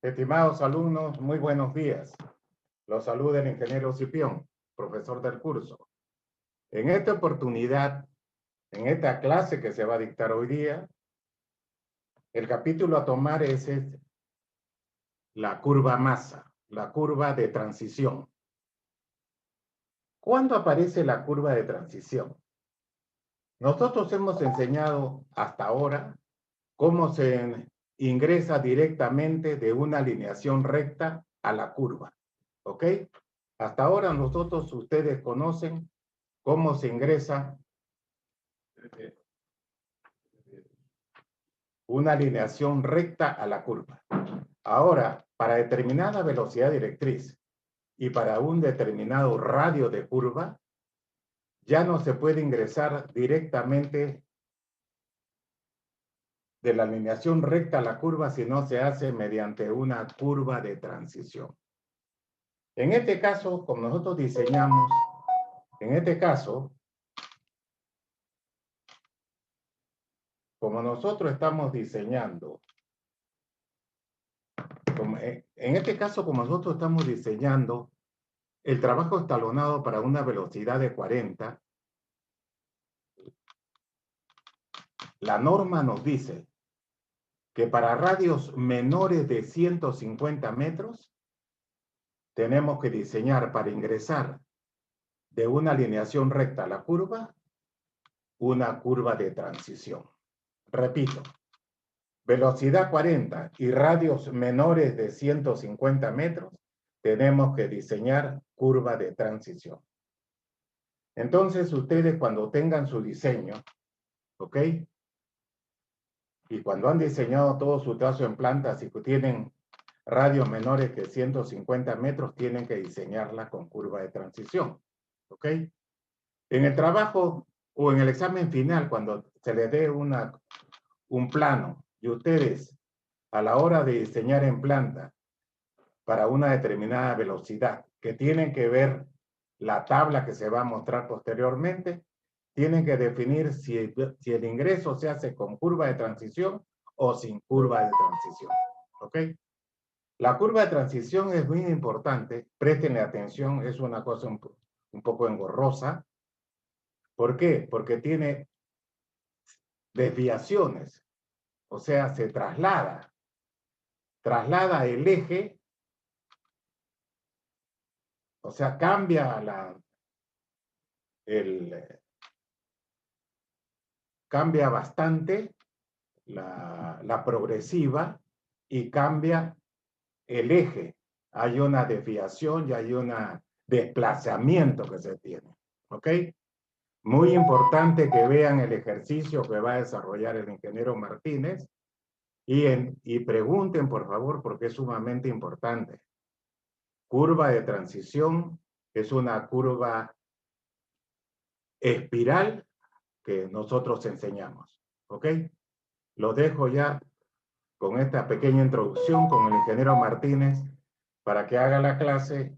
Estimados alumnos, muy buenos días. Los saluda el ingeniero Cipión, profesor del curso. En esta oportunidad, en esta clase que se va a dictar hoy día, el capítulo a tomar es la curva masa, la curva de transición. ¿Cuándo aparece la curva de transición? Nosotros hemos enseñado hasta ahora cómo se ingresa directamente de una alineación recta a la curva. ¿Ok? Hasta ahora ustedes conocen cómo se ingresa una alineación recta a la curva. Ahora, para determinada velocidad directriz y para un determinado radio de curva, ya no se puede ingresar directamente de la alineación recta a la curva, sino se hace mediante una curva de transición. En este caso, como nosotros diseñamos, como nosotros estamos diseñando, el trabajo escalonado para una velocidad de 40, la norma nos dice que para radios menores de 150 metros, tenemos que diseñar para ingresar de una alineación recta a la curva, una curva de transición. Repito, velocidad 40 y radios menores de 150 metros, tenemos que diseñar curva de transición. Entonces, ustedes cuando tengan su diseño, ¿ok? Y cuando han diseñado todo su trazo en planta, si tienen radios menores que 150 metros, tienen que diseñarla con curva de transición, ¿ok? En el trabajo o en el examen final, cuando se les dé un plano y ustedes, a la hora de diseñar en planta para una determinada velocidad, que tienen que ver la tabla que se va a mostrar posteriormente, tienen que definir si el ingreso se hace con curva de transición o sin curva de transición. ¿Ok? La curva de transición es muy importante, prestenle atención, es una cosa un poco engorrosa. ¿Por qué? Porque tiene desviaciones, o sea, se traslada el eje, o sea, cambia cambia bastante la progresiva y cambia el eje. Hay una desviación y hay un desplazamiento que se tiene. ¿Ok? Muy importante que vean el ejercicio que va a desarrollar el ingeniero Martínez y pregunten, por favor, porque es sumamente importante. Curva de transición es una curva espiral que nosotros enseñamos. ¿Ok? Lo dejo ya con esta pequeña introducción con el ingeniero Martínez para que haga la clase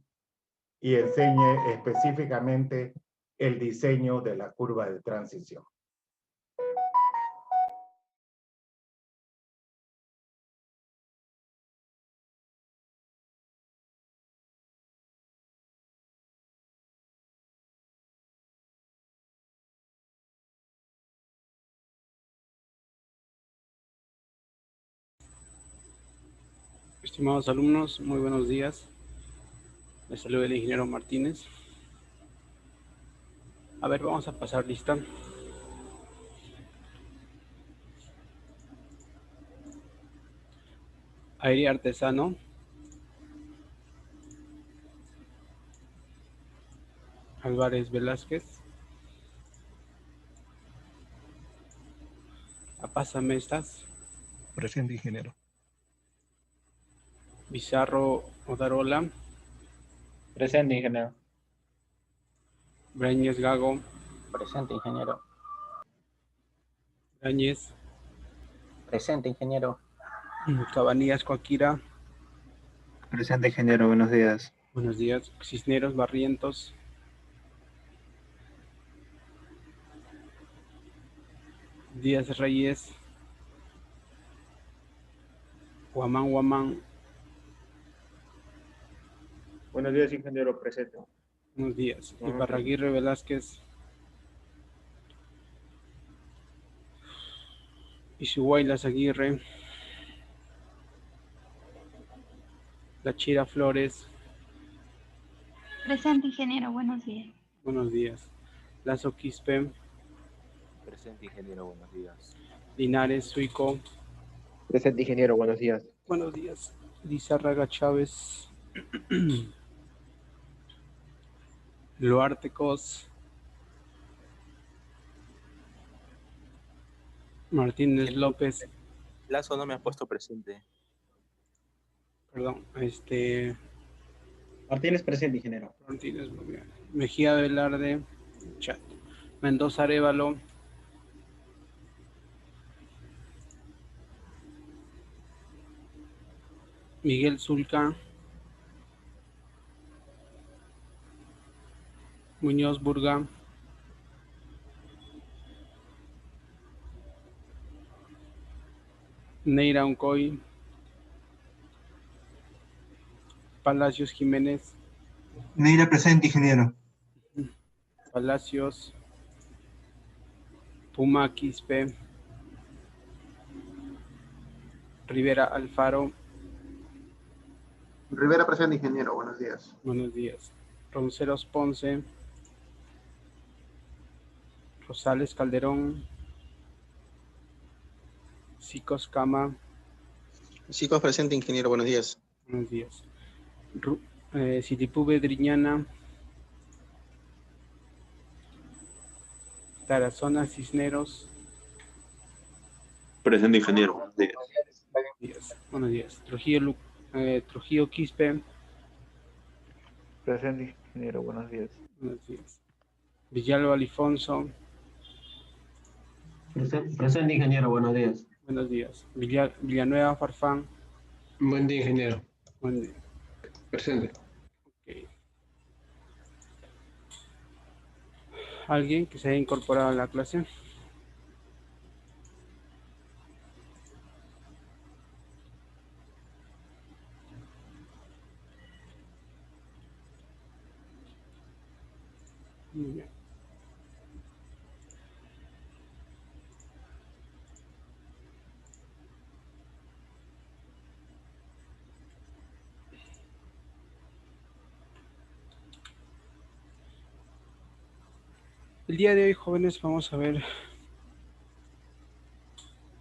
y enseñe específicamente el diseño de la curva de transición. Estimados alumnos, muy buenos días. Les saluda el ingeniero Martínez. A ver, vamos a pasar lista. Aire artesano. Álvarez Velázquez. Apaza Mestas. Presente, ingeniero. Bizarro Odarola. Presente, ingeniero. Breñez Gago. Presente, ingeniero. Brañez. Presente, ingeniero. Cabanillas Coaquira. Presente, ingeniero, buenos días. Buenos días. Cisneros Barrientos. Díaz Reyes. Huamán. Buenos días, ingeniero. Presente. Buenos días. Buenos Ibarraguirre Velázquez. Ishuaylas Aguirre. Lachira Flores. Presente, ingeniero. Buenos días. Buenos días. Lazo Quispe. Presente, ingeniero, buenos días. Linares Suico. Presente, ingeniero, buenos días. Buenos días. Lizárraga Chávez. Luarte Cos. Martínez López. Lazo no me ha puesto presente. Perdón, Martínez presente, ingeniero. Martínez, muy bien. Mejía Velarde, chat. Mendoza Arévalo. Miguel Zulca. Muñoz Burga. Neira Uncoy. Palacios Jiménez. Neira presente, ingeniero. Palacios. Puma Quispe. Rivera Alfaro. Rivera presente, ingeniero. Buenos días. Buenos días. Ronceros Ponce. Rosales Calderón. Sicos Cama. Chicos, presente, ingeniero. Buenos días. Buenos días. Sitipube Driñana. Tarazona Cisneros. Presente, ingeniero. Buenos días. Buenos días. Trujillo Quispe. Presente, ingeniero. Buenos días. Buenos días. Villalba Alifonso. Presente, ingeniero. Buenos días. Buenos días. Villanueva Farfán. Buen día, ingeniero. Buen día. Presente. Okay. ¿Alguien que se haya incorporado a la clase? Muy bien. El día de hoy, jóvenes, vamos a ver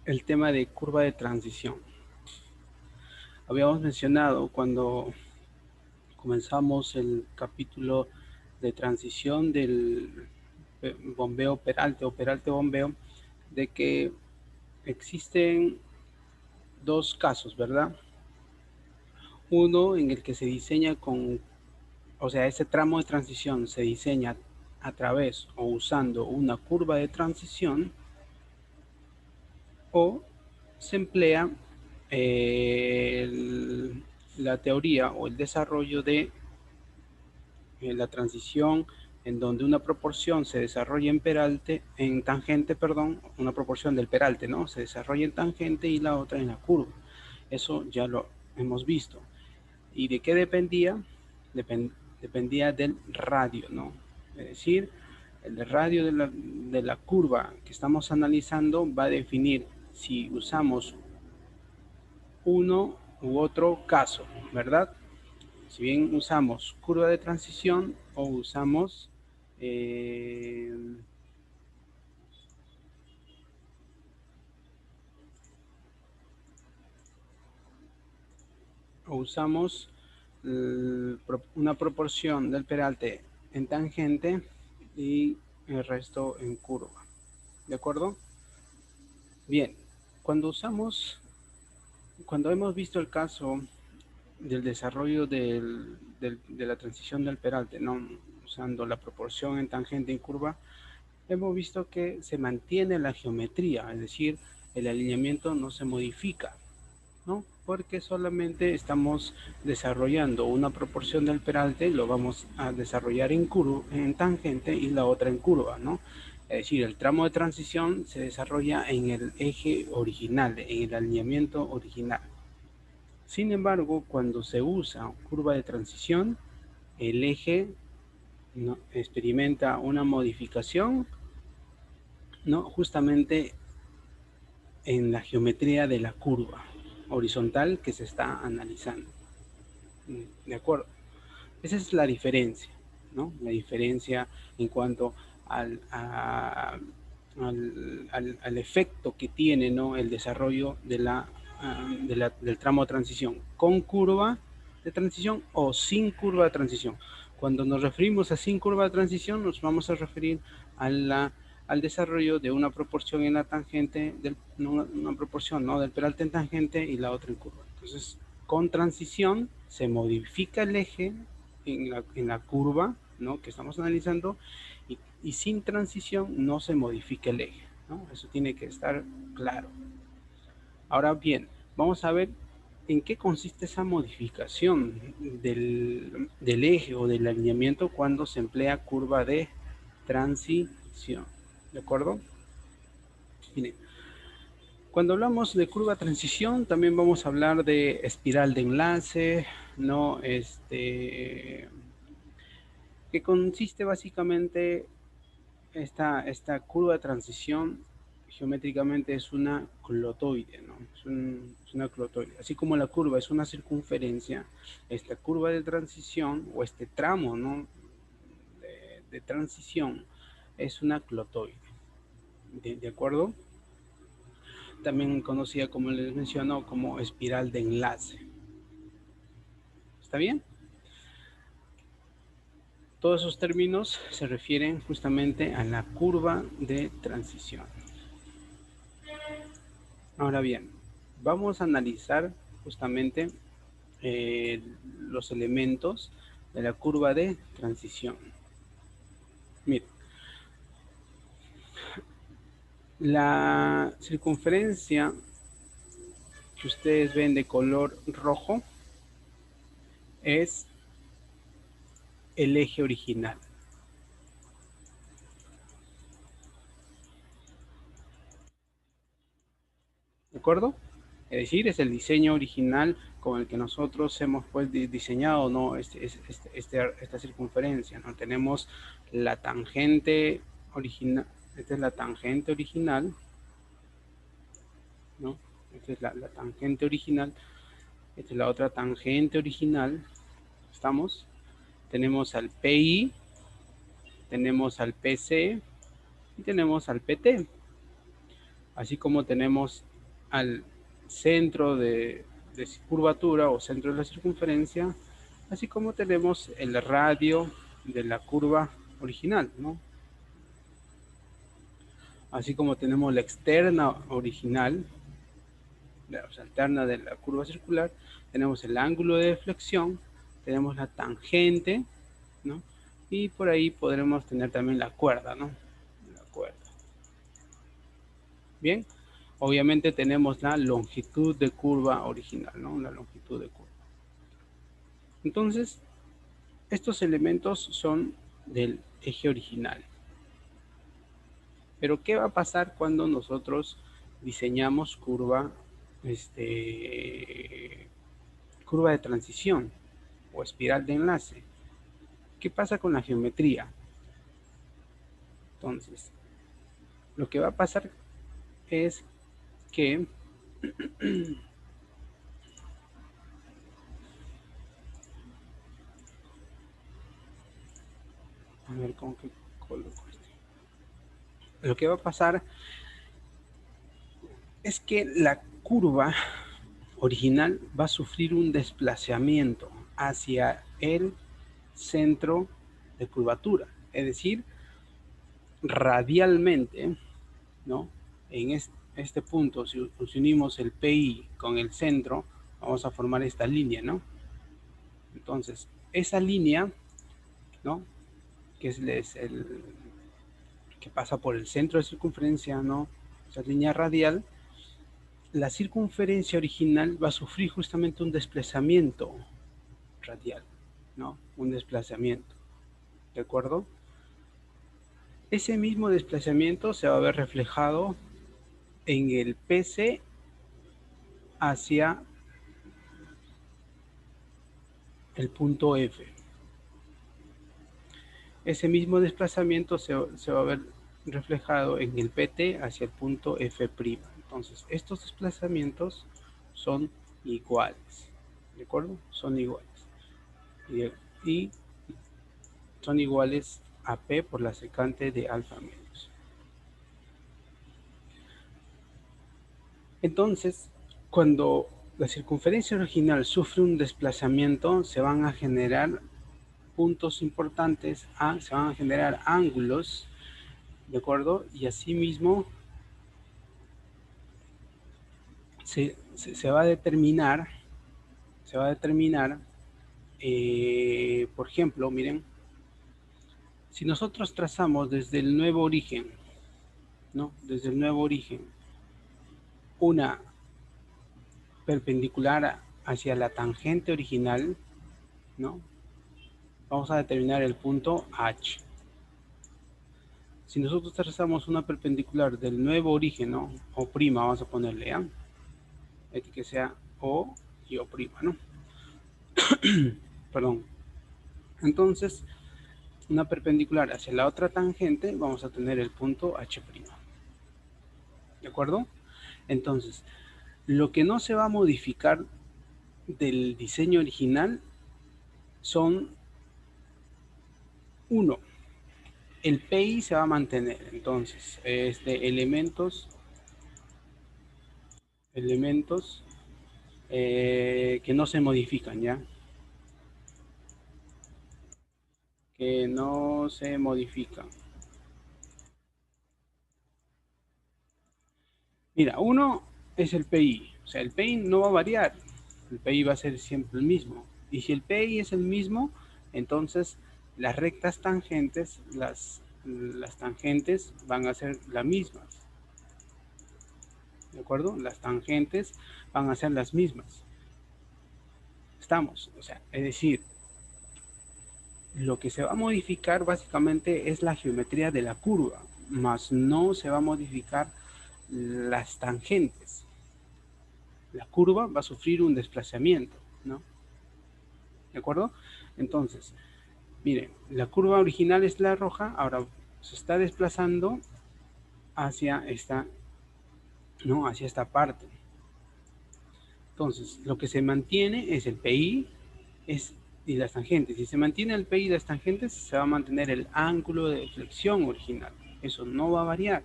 el tema de curva de transición. Habíamos mencionado cuando comenzamos el capítulo de transición del bombeo Peralte o Peralte bombeo, de que existen dos casos, ¿verdad? Uno en el que se diseña ese tramo de transición se diseña a través o usando una curva de transición, o se emplea la teoría o el desarrollo de la transición en donde una proporción se desarrolla en tangente, una proporción del peralte, ¿no? Se desarrolla en tangente y la otra en la curva. Eso ya lo hemos visto. ¿Y de qué dependía? Dependía del radio, ¿no? Es decir, el radio de la curva que estamos analizando va a definir si usamos uno u otro caso, ¿verdad? Si bien usamos curva de transición o usamos una proporción del peralte en tangente y el resto en curva. ¿De acuerdo? Bien, cuando hemos visto el caso del desarrollo de la transición del peralte, ¿no? Usando la proporción en tangente y curva, hemos visto que se mantiene la geometría, es decir, el alineamiento no se modifica, ¿no? Porque solamente estamos desarrollando una proporción del peralte, lo vamos a desarrollar en tangente y la otra en curva, ¿no? Es decir, el tramo de transición se desarrolla en el eje original, en el alineamiento original. Sin embargo, cuando se usa curva de transición, el eje, ¿no?, experimenta una modificación, ¿no?, justamente en la geometría de la curva horizontal que se está analizando. ¿De acuerdo? Esa es la diferencia, ¿no? La diferencia en cuanto al efecto que tiene, ¿no?, el desarrollo del tramo de transición con curva de transición o sin curva de transición. Cuando nos referimos a sin curva de transición, nos vamos a referir al desarrollo de una proporción en la tangente, una proporción, ¿no?, del peralte en tangente y la otra en curva. Entonces, con transición se modifica el eje en la curva, ¿no?, que estamos analizando, y sin transición no se modifica el eje, ¿no? Eso tiene que estar claro. Ahora bien, vamos a ver en qué consiste esa modificación del eje o del alineamiento cuando se emplea curva de transición. ¿De acuerdo? Miren, cuando hablamos de curva de transición, también vamos a hablar de espiral de enlace, ¿no? Que consiste básicamente, esta curva de transición geométricamente es una clotoide, ¿no? Es una clotoide. Así como la curva es una circunferencia, esta curva de transición o este tramo, ¿no?, de transición es una clotoide. ¿De acuerdo? También conocida, como les menciono, como espiral de enlace. ¿Está bien? Todos esos términos se refieren justamente a la curva de transición. Ahora bien, vamos a analizar justamente los elementos de la curva de transición. Miren, la circunferencia que ustedes ven de color rojo es el eje original. ¿De acuerdo? Es decir, es el diseño original con el que nosotros hemos, pues, diseñado, ¿no?, esta circunferencia, ¿no? Tenemos la tangente original, esta es la tangente original, ¿no? Esta es la tangente original, esta es la otra tangente original. ¿Estamos? Tenemos al PI, tenemos al PC y tenemos al PT. Así como tenemos al centro de curvatura o centro de la circunferencia, así como tenemos el radio de la curva original, ¿no? Así como tenemos la externa original, o sea, alterna de la curva circular, tenemos el ángulo de deflexión, tenemos la tangente, ¿no? Y por ahí podremos tener también la cuerda, ¿no? La cuerda. Bien, obviamente tenemos la longitud de curva original, ¿no? La longitud de curva. Entonces, estos elementos son del eje original. Pero, ¿qué va a pasar cuando nosotros diseñamos curva de transición o espiral de enlace? ¿Qué pasa con la geometría? Entonces, lo que va a pasar es que a ver con qué coloco este. Lo que va a pasar es que la curva original va a sufrir un desplazamiento hacia el centro de curvatura, es decir, radialmente, ¿no? En este punto, si unimos el PI con el centro, vamos a formar esta línea, ¿no? Entonces, esa línea, ¿no?, que es el que pasa por el centro de circunferencia, ¿no?, esa línea radial, la circunferencia original va a sufrir justamente un desplazamiento radial, ¿no? Un desplazamiento, ¿de acuerdo? Ese mismo desplazamiento se va a ver reflejado en el PC hacia el punto F, ese mismo desplazamiento se va a ver reflejado en el PT hacia el punto F'. Entonces, estos desplazamientos son iguales, ¿de acuerdo? Son iguales. Y son iguales a P por la secante de alfa menos. Entonces, cuando la circunferencia original sufre un desplazamiento, se van a generar puntos importantes, se van a generar ángulos, ¿de acuerdo? Y asimismo se va a determinar, por ejemplo, miren, si nosotros trazamos desde el nuevo origen, ¿no? Desde el nuevo origen, una perpendicular hacia la tangente original, ¿no? Vamos a determinar el punto H. Si nosotros trazamos una perpendicular del nuevo origen, ¿no? O prima, vamos a ponerle, ¿ya? Que sea O y O prima, ¿no? Perdón. Entonces, una perpendicular hacia la otra tangente, vamos a tener el punto H'. ¿De acuerdo? Entonces, lo que no se va a modificar del diseño original son, uno, el PI se va a mantener. Entonces, elementos que no se modifican, ¿ya? Que no se modifican. Mira, uno es el PI. O sea, el PI no va a variar. El PI va a ser siempre el mismo. Y si el PI es el mismo, entonces las rectas tangentes, las tangentes van a ser las mismas. ¿De acuerdo? Las tangentes van a ser las mismas. Estamos, o sea, es decir, lo que se va a modificar básicamente es la geometría de la curva, más no se va a modificar las tangentes. La curva va a sufrir un desplazamiento, ¿no? ¿De acuerdo? Entonces, miren, la curva original es la roja, ahora se está desplazando hacia esta, ¿no? Hacia esta parte. Entonces, lo que se mantiene es el PI y las tangentes. Si se mantiene el PI y las tangentes, se va a mantener el ángulo de deflexión original. Eso no va a variar,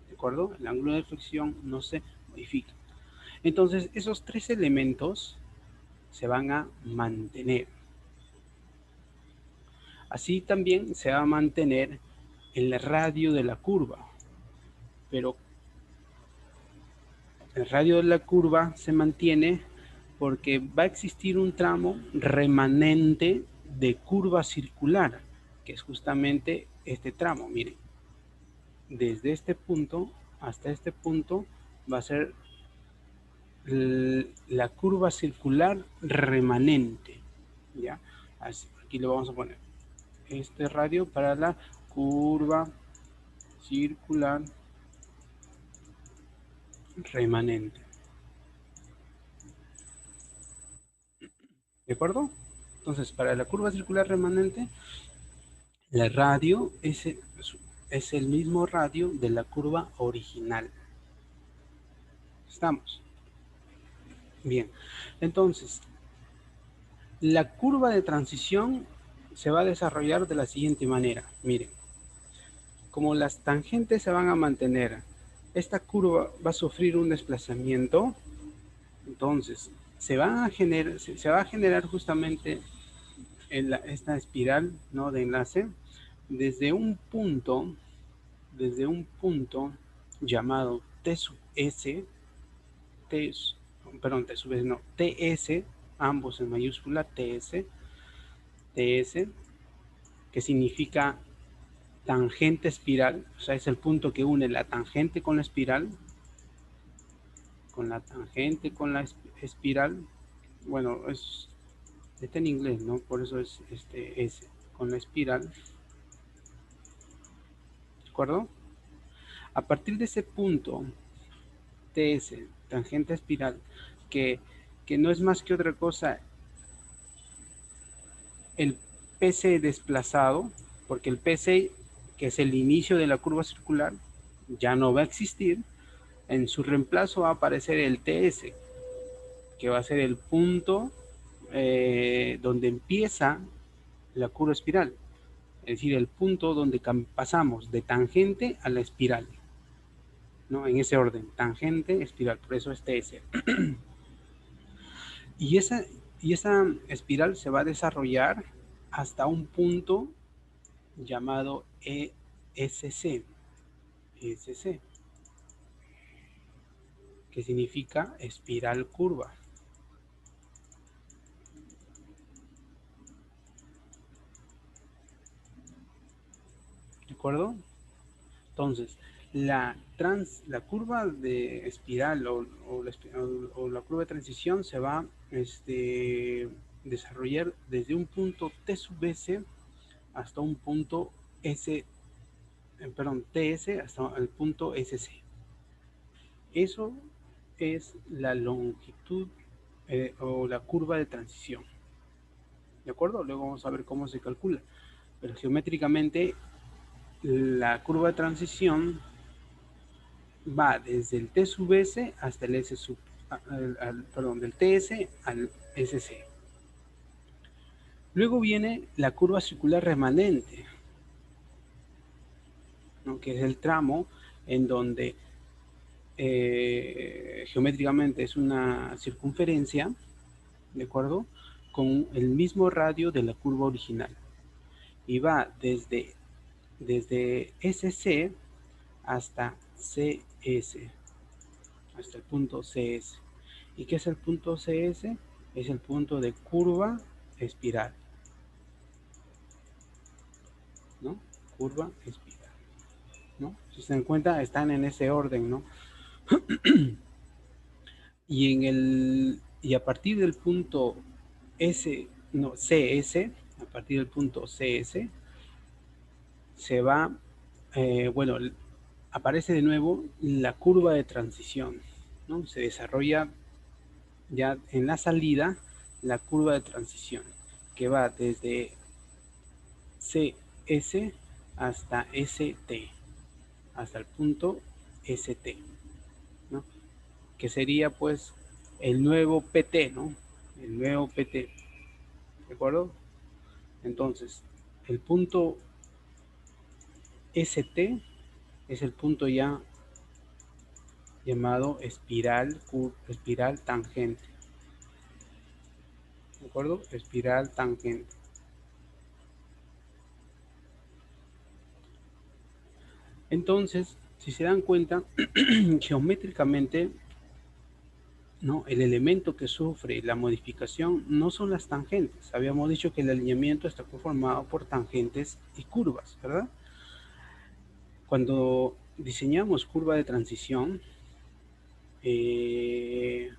¿de acuerdo? El ángulo de deflexión no se modifica. Entonces, esos tres elementos se van a mantener. Así también se va a mantener el radio de la curva, pero el radio de la curva se mantiene porque va a existir un tramo remanente de curva circular, que es justamente este tramo. Miren, desde este punto hasta este punto va a ser la curva circular remanente, ¿ya? Así, aquí lo vamos a poner. Este radio para la curva circular remanente. ¿De acuerdo? Entonces, para la curva circular remanente, el radio es el mismo radio de la curva original. ¿Estamos? Bien. Entonces, la curva de transición se va a desarrollar de la siguiente manera. Miren, como las tangentes se van a mantener, esta curva va a sufrir un desplazamiento, entonces se va a generar justamente esta espiral, ¿no? De enlace desde un punto llamado T sub S, TS, ambos en mayúscula, TS, que significa tangente espiral, o sea, es el punto que une la tangente con la espiral, bueno, está en inglés, ¿no? Por eso es S, con la espiral, ¿de acuerdo? A partir de ese punto, TS, tangente espiral, que no es más que otra cosa, el PC desplazado, porque el PC, que es el inicio de la curva circular, ya no va a existir. En su reemplazo va a aparecer el TS, que va a ser el punto donde empieza la curva espiral, es decir, el punto donde pasamos de tangente a la espiral, ¿no? En ese orden, tangente, espiral, por eso es TS. y esa espiral se va a desarrollar hasta un punto llamado ESC, que significa espiral curva. ¿De acuerdo? Entonces, la curva de espiral o la curva de transición se va a desarrollar desde un punto T sub S hasta un punto TS hasta el punto SC. Eso es la longitud o la curva de transición. ¿De acuerdo? Luego vamos a ver cómo se calcula. Pero geométricamente la curva de transición va desde el T sub S hasta el S sub, del TS al SC. Luego viene la curva circular remanente, ¿no? Que es el tramo en donde geométricamente es una circunferencia, ¿de acuerdo? Con el mismo radio de la curva original. Y va desde SC hasta CS, hasta el punto CS. ¿Y qué es el punto CS? Es el punto de curva espiral, ¿no? Curva espiral, ¿no? Si se dan cuenta, están en ese orden, ¿no? y a partir del punto CS, a partir del punto CS, se va, aparece de nuevo la curva de transición, ¿no? Se desarrolla ya en la salida la curva de transición, que va desde CS hasta ST, hasta el punto ST, ¿no? Que sería pues el nuevo PT, ¿no? El nuevo PT, ¿de acuerdo? Entonces, el punto ST es el punto ya llamado espiral tangente, ¿de acuerdo? Espiral tangente. Entonces, si se dan cuenta, geométricamente, ¿no? El elemento que sufre la modificación no son las tangentes. Habíamos dicho que el alineamiento está conformado por tangentes y curvas, ¿verdad? Cuando diseñamos curva de transición, el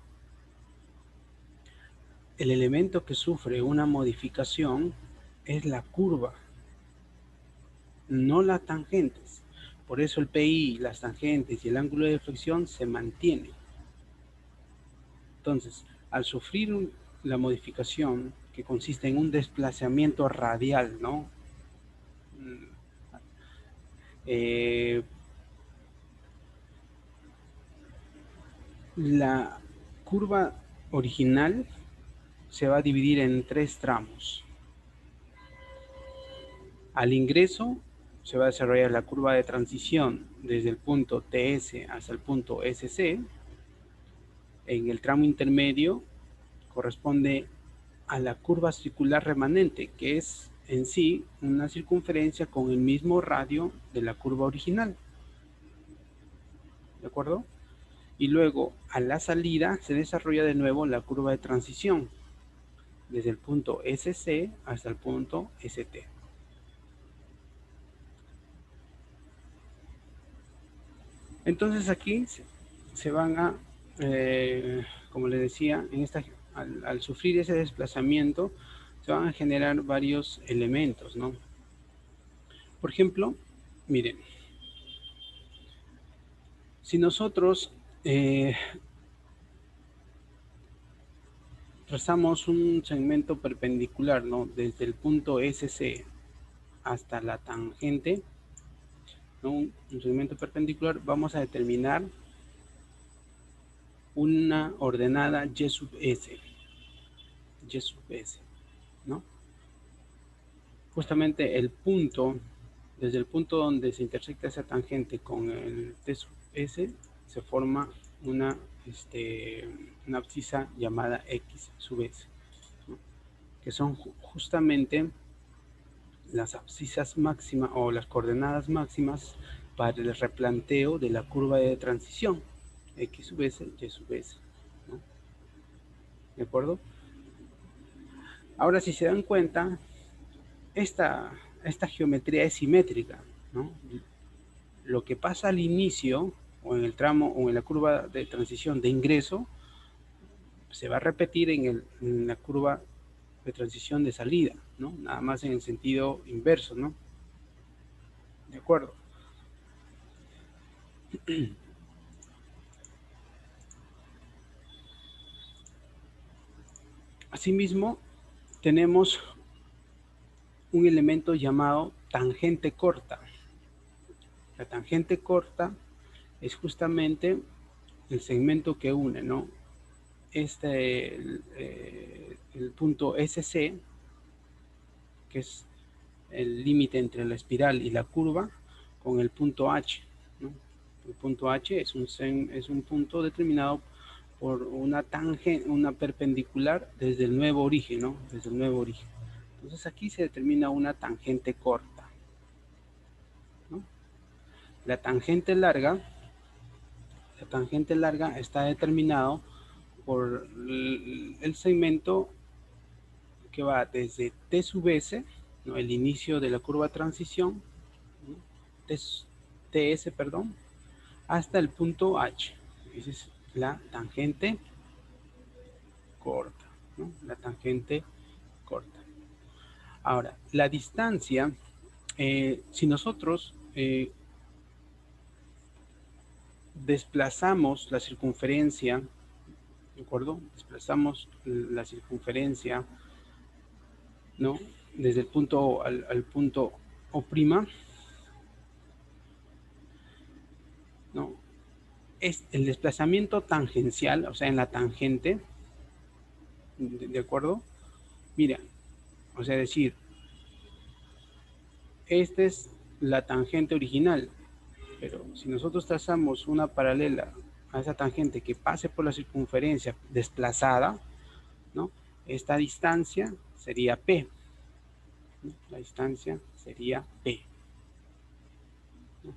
elemento que sufre una modificación es la curva, no las tangentes. Por eso el PI, las tangentes y el ángulo de deflexión se mantienen. Entonces, al sufrir la modificación, que consiste en un desplazamiento radial, ¿no? La curva original se va a dividir en 3 tramos. Al ingreso se va a desarrollar la curva de transición desde el punto TS hasta el punto SC. En el tramo intermedio corresponde a la curva circular remanente, que es en sí una circunferencia con el mismo radio de la curva original. ¿De acuerdo? Y luego a la salida se desarrolla de nuevo la curva de transición desde el punto SC hasta el punto ST. Entonces aquí se van a, como les decía, al sufrir ese desplazamiento se van a generar varios elementos, ¿no? Por ejemplo, miren, si nosotros trazamos un segmento perpendicular, ¿no? Desde el punto SC hasta la tangente, ¿no? Un segmento perpendicular, vamos a determinar una ordenada y sub s, ¿no? Justamente el punto, desde el punto donde se intersecta esa tangente con el t sub s, se forma una abscisa llamada x sub s, ¿no? Que son justamente las abscisas máximas o las coordenadas máximas para el replanteo de la curva de transición x sub s, y sub s, ¿no? ¿De acuerdo? Ahora, si se dan cuenta, esta geometría es simétrica, ¿no? Lo que pasa al inicio o en el tramo o en la curva de transición de ingreso se va a repetir en la curva de transición de salida, ¿no? Nada más en el sentido inverso, ¿no? ¿De acuerdo? Asimismo, tenemos un elemento llamado tangente corta. La tangente corta es justamente el segmento que une, ¿no? El punto SC, que es el límite entre la espiral y la curva, con el punto H, ¿no? El punto H es un punto determinado por una tangente, una perpendicular desde el nuevo origen, ¿no? Desde el nuevo origen. Entonces aquí se determina una tangente corta, ¿no? La tangente larga está determinado por el segmento que va desde T sub S, ¿no? El inicio de la curva de transición, ¿no? TS, perdón, hasta el punto H. Esa es la tangente corta, ¿no? La tangente corta. Ahora, la distancia, si nosotros desplazamos la circunferencia, ¿de acuerdo? Desplazamos la circunferencia, ¿no? Desde el punto al punto O', ¿no? Es el desplazamiento tangencial, o sea, en la tangente, ¿de acuerdo? Mira, o sea, decir, esta es la tangente original, pero si nosotros trazamos una paralela a esa tangente que pase por la circunferencia desplazada, ¿no? Esta distancia sería P, ¿no? La distancia sería P, ¿no?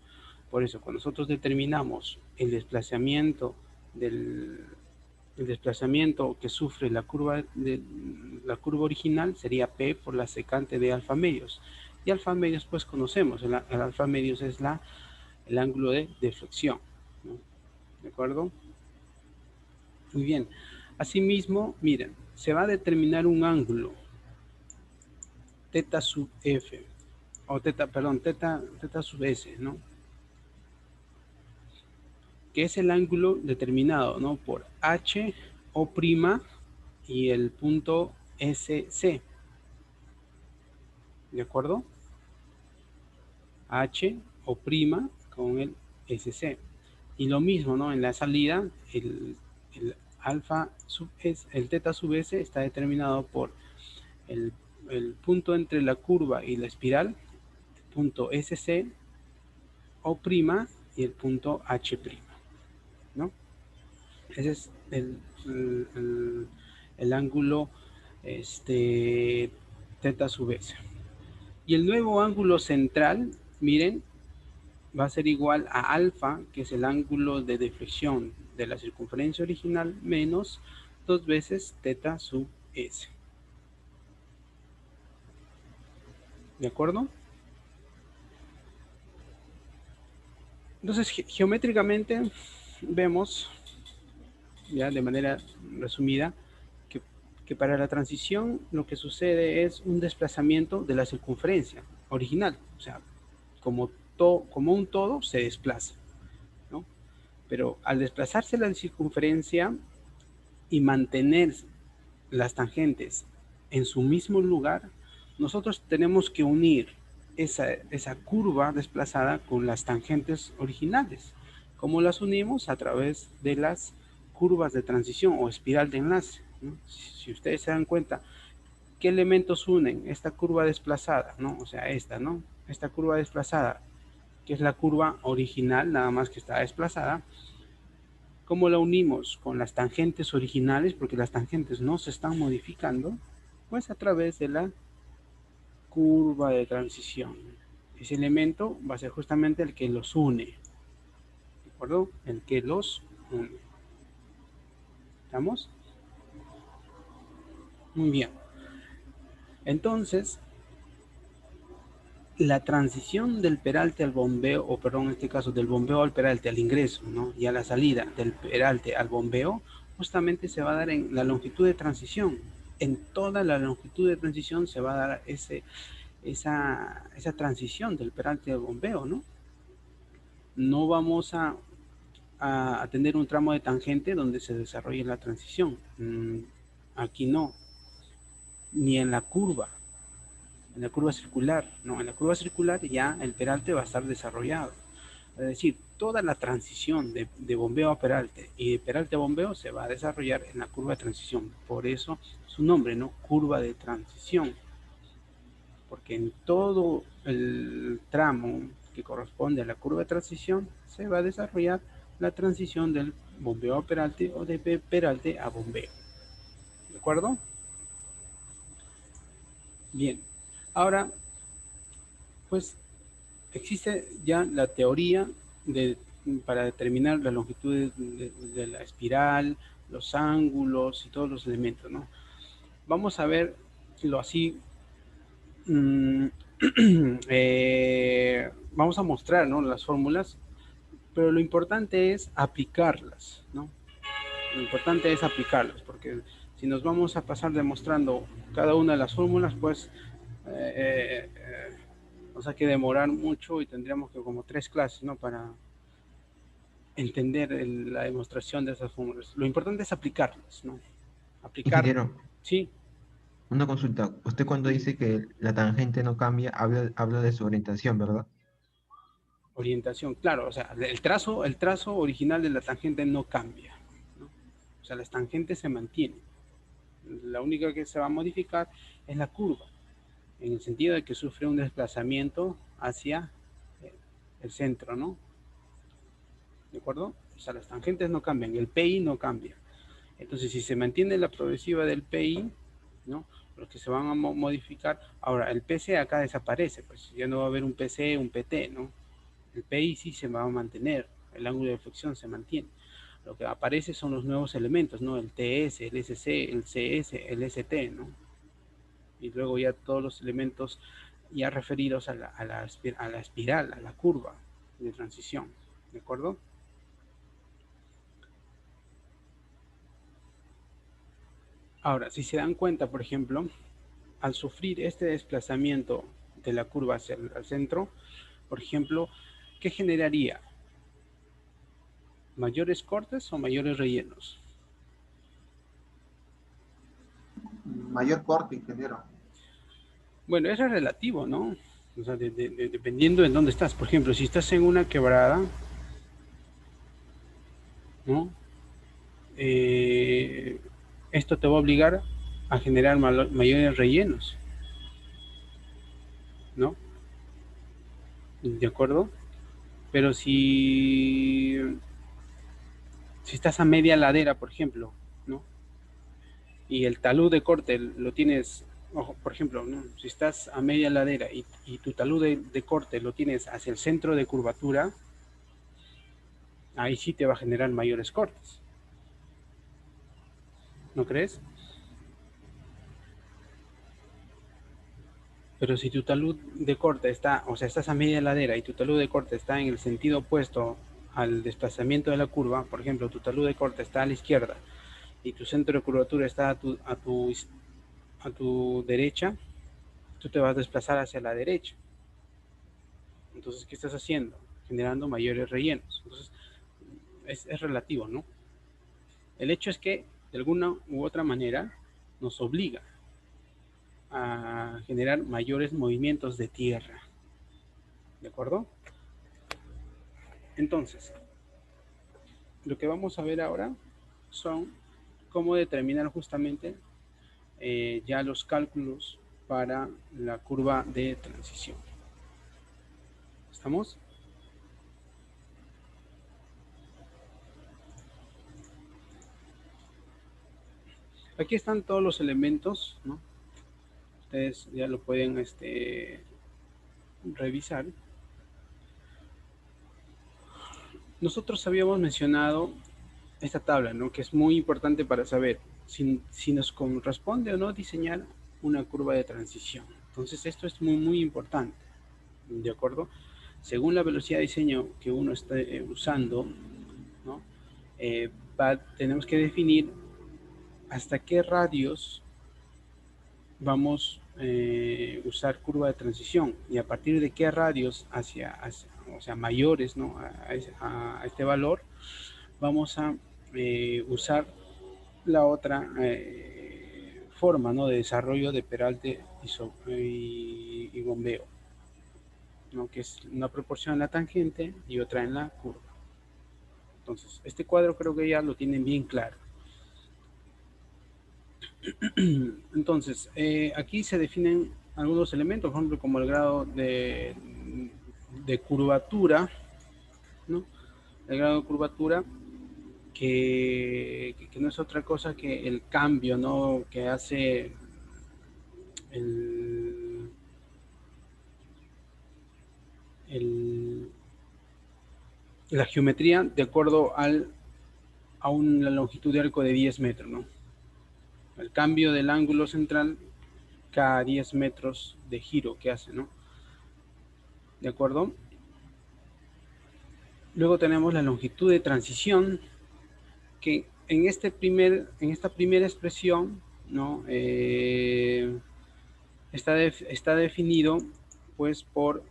Por eso, cuando nosotros determinamos el desplazamiento que sufre la curva original, sería P por la secante de alfa medios. Y alfa medios, pues conocemos, el alfa medios es el ángulo de deflexión, ¿no? ¿De acuerdo? Muy bien. Asimismo, miren, se va a determinar un ángulo teta sub F, o teta sub S, ¿no? Que es el ángulo determinado, ¿no? Por H, O' y el punto SC. ¿De acuerdo? H, O' con el SC. Y lo mismo, ¿no? En la salida, el alfa sub S, el teta sub S está determinado por el punto entre la curva y la espiral, el punto SC, O' y el punto H', ¿no? Ese es el ángulo teta sub S. Y el nuevo ángulo central, miren, va a ser igual a alfa, que es el ángulo de deflexión de la circunferencia original, menos 2 veces teta sub S. ¿De acuerdo? Entonces, geométricamente vemos, ya de manera resumida, que para la transición lo que sucede es un desplazamiento de la circunferencia original. O sea, como un todo se desplaza, ¿no? Pero al desplazarse la circunferencia y mantener las tangentes en su mismo lugar, nosotros tenemos que unir esa curva desplazada con las tangentes originales. ¿Cómo las unimos? A través de las curvas de transición o espiral de enlace, ¿no? Si ustedes se dan cuenta, ¿qué elementos unen esta curva desplazada, ¿no? O sea, esta, ¿no? Esta curva desplazada, que es la curva original, nada más que está desplazada. ¿Cómo la unimos? Con las tangentes originales, porque las tangentes no se están modificando, pues a través de la curva de transición. Ese elemento va a ser justamente el que los une, ¿de acuerdo? El que los une. ¿Estamos? Muy bien. Entonces, la transición del peralte al bombeo, o perdón, en este caso del bombeo al peralte, al ingreso, ¿no? Y a la salida del peralte al bombeo, justamente se va a dar en la longitud de transición. En toda la longitud de transición se va a dar esa transición del peralte al bombeo, ¿no? No vamos a tener un tramo de tangente donde se desarrolle la transición. Aquí no. Ni en la curva circular, no, en la curva circular ya el peralte va a estar desarrollado. Es decir, toda la transición de bombeo a peralte y de peralte a bombeo se va a desarrollar en la curva de transición. Por eso su nombre, ¿no? Curva de transición. Porque en todo el tramo que corresponde a la curva de transición se va a desarrollar la transición del bombeo a peralte o de peralte a bombeo. ¿De acuerdo? Bien. Ahora, pues existe ya la teoría para determinar la longitud de la espiral, los ángulos y todos los elementos, ¿no? Vamos a verlo así. Vamos a mostrar, ¿no? Las fórmulas, pero lo importante es aplicarlas, ¿no? Lo importante es aplicarlas, porque si nos vamos a pasar demostrando cada una de las fórmulas, pues nos hay que demorar mucho y tendríamos que como 3 clases, ¿no? Para entender la demostración de esas fórmulas. Lo importante es aplicarlas, ¿no? Aplicar. Ingeniero, Sí. una consulta. Usted cuando dice que la tangente no cambia, habla de su orientación, ¿verdad? Orientación, claro, o sea, el trazo original de la tangente no cambia, ¿no? O sea, las tangentes se mantienen. La única que se va a modificar es la curva, en el sentido de que sufre un desplazamiento hacia el centro, ¿no? ¿De acuerdo? O sea, las tangentes no cambian, el PI no cambia. Entonces, si se mantiene la progresiva del PI, ¿no? Los que se van a modificar, ahora el PC acá desaparece, pues ya no va a haber un PC, un PT, ¿no? El PI sí se va a mantener, el ángulo de flexión se mantiene. Lo que aparece son los nuevos elementos, ¿no? El TS, el SC, el CS, el ST, ¿no? Y luego ya todos los elementos ya referidos a la espiral, a la curva de transición, ¿de acuerdo? Ahora, si se dan cuenta, por ejemplo, al sufrir este desplazamiento de la curva hacia el centro, por ejemplo, ¿qué generaría? ¿Mayores cortes o mayores rellenos? Mayor corte, ingeniero. Bueno, eso es relativo, ¿no? O sea, dependiendo de dónde estás. Por ejemplo, si estás en una quebrada, ¿no? Esto te va a obligar a generar mayores rellenos, ¿no? ¿De acuerdo? Pero si estás a media ladera, por ejemplo, ¿no? Y el talud de corte lo tienes, ojo, por ejemplo, ¿no? Si estás a media ladera y tu talud de corte lo tienes hacia el centro de curvatura, ahí sí te va a generar mayores cortes. ¿No crees? Pero si tu talud de corte está, o sea, estás a media ladera y tu talud de corte está en el sentido opuesto al desplazamiento de la curva, por ejemplo, tu talud de corte está a la izquierda y tu centro de curvatura está a tu derecha, tú te vas a desplazar hacia la derecha. Entonces, ¿qué estás haciendo? Generando mayores rellenos. Entonces, es relativo, ¿no? El hecho es que, de alguna u otra manera, nos obliga a generar mayores movimientos de tierra, ¿De acuerdo? Entonces, lo que vamos a ver ahora son cómo determinar justamente ya los cálculos para la curva de transición. ¿Estamos? Aquí están todos los elementos, ¿no? Ustedes ya lo pueden revisar. Nosotros habíamos mencionado esta tabla, ¿no? Que es muy importante para saber si nos corresponde o no diseñar una curva de transición. Entonces esto es muy importante, ¿de acuerdo? Según la velocidad de diseño que uno esté usando, ¿no? Tenemos que definir hasta qué radios vamos a usar curva de transición y a partir de qué radios o sea, mayores, ¿no? a este valor, vamos a usar la otra forma, ¿no? de desarrollo de peralte y bombeo, ¿no? Que es una proporción en la tangente y otra en la curva. Entonces, este cuadro creo que ya lo tienen bien claro. Entonces, aquí se definen algunos elementos, por ejemplo, como el grado de curvatura, ¿no? El grado de curvatura que no es otra cosa que el cambio, ¿no? que hace la geometría de acuerdo a una longitud de arco de 10 metros, ¿no? El cambio del ángulo central cada 10 metros de giro que hace, ¿no? ¿De acuerdo? Luego tenemos la longitud de transición, que en esta primera expresión, ¿no? está definido pues por,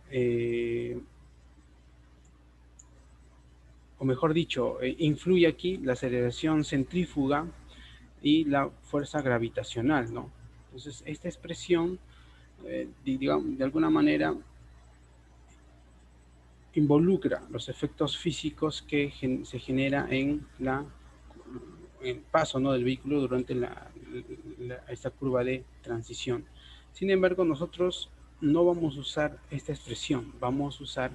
o mejor dicho, influye aquí la aceleración centrífuga y la fuerza gravitacional, ¿no? Entonces, esta expresión, digamos, de alguna manera, involucra los efectos físicos que se genera en el paso, ¿no? del vehículo durante esta curva de transición. Sin embargo, nosotros no vamos a usar esta expresión, vamos a usar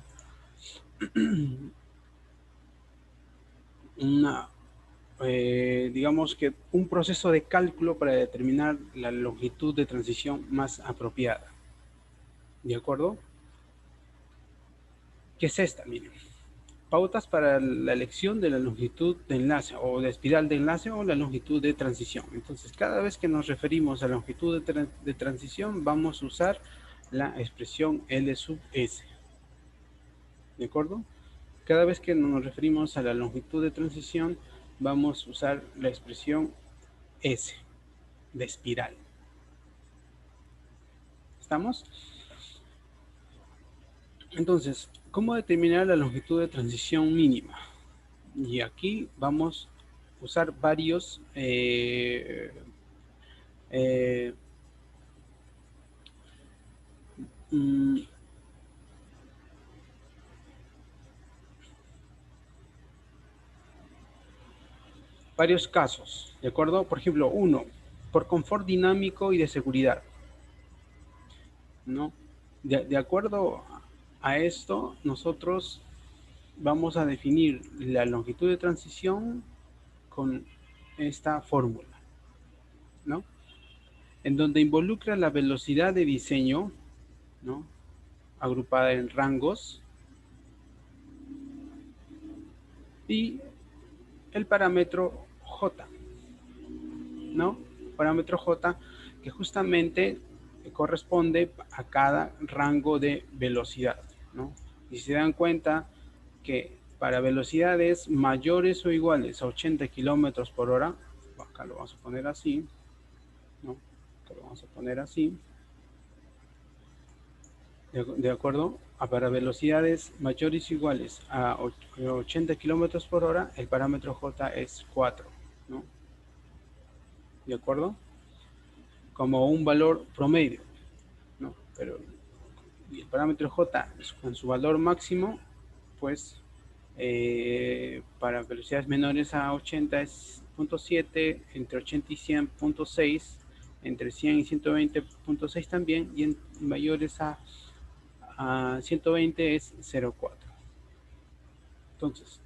digamos que un proceso de cálculo para determinar la longitud de transición más apropiada. ¿De acuerdo? ¿Qué es esta? Miren. Pautas para la elección de la longitud de enlace o de espiral de enlace o la longitud de transición. Entonces, cada vez que nos referimos a longitud de transición, vamos a usar la expresión L sub S. ¿De acuerdo? Cada vez que nos referimos a la longitud de transición, vamos a usar la expresión S de espiral. ¿Estamos? Entonces, ¿cómo determinar la longitud de transición mínima? Y aquí vamos a usar varios varios casos, ¿de acuerdo? Por ejemplo, uno, por confort dinámico y de seguridad, ¿no? De acuerdo a esto, nosotros vamos a definir la longitud de transición con esta fórmula, ¿no? En donde involucra la velocidad de diseño, ¿no? Agrupada en rangos, y el parámetro J, ¿no? Parámetro J que justamente corresponde a cada rango de velocidad, ¿no? Y si se dan cuenta que para velocidades mayores o iguales a 80 kilómetros por hora, acá lo vamos a poner así, ¿no? Acá lo vamos a poner así, de acuerdo, para velocidades mayores o iguales a 80 kilómetros por hora, el parámetro J es 4, ¿no? ¿De acuerdo? Como un valor promedio, ¿no? Pero y el parámetro J con su valor máximo, pues para velocidades menores a 80 es 0.7, entre 80 y 100, 0.6, entre 100 y 120.6 también, y en mayores a 120 es 0.4. Entonces,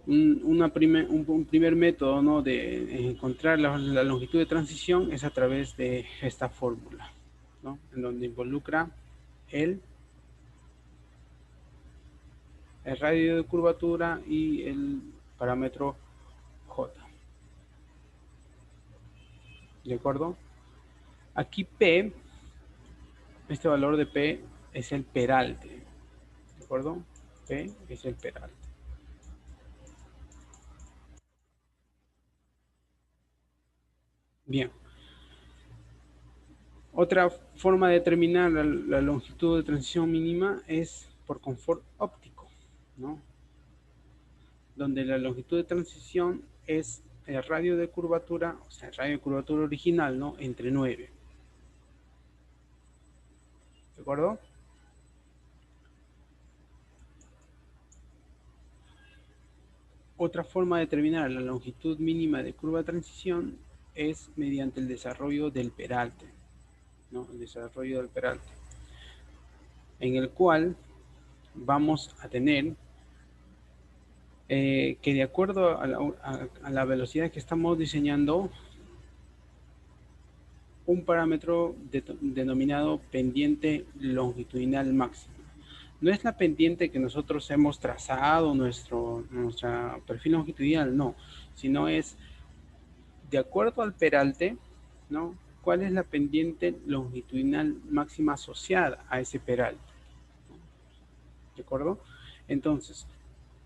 un primer método, ¿no?, de encontrar la longitud de transición es a través de esta fórmula, ¿no?, en donde involucra el radio de curvatura y el parámetro J. ¿De acuerdo? Aquí P, este valor de P es el peralte. ¿De acuerdo? P es el peralte. Bien. Otra forma de determinar la longitud de transición mínima es por confort óptico, ¿no?, donde la longitud de transición es el radio de curvatura, o sea, el radio de curvatura original, ¿no?, entre 9. ¿De acuerdo? Otra forma de determinar la longitud mínima de curva de transición es mediante el desarrollo del peralte, ¿no?, el desarrollo del peralte, en el cual vamos a tener que, de acuerdo a la velocidad que estamos diseñando, un parámetro denominado pendiente longitudinal máxima. No es la pendiente que nosotros hemos trazado, nuestro perfil longitudinal, no, sino es, de acuerdo al peralte, ¿no?, cuál es la pendiente longitudinal máxima asociada a ese peralte. ¿De acuerdo? Entonces,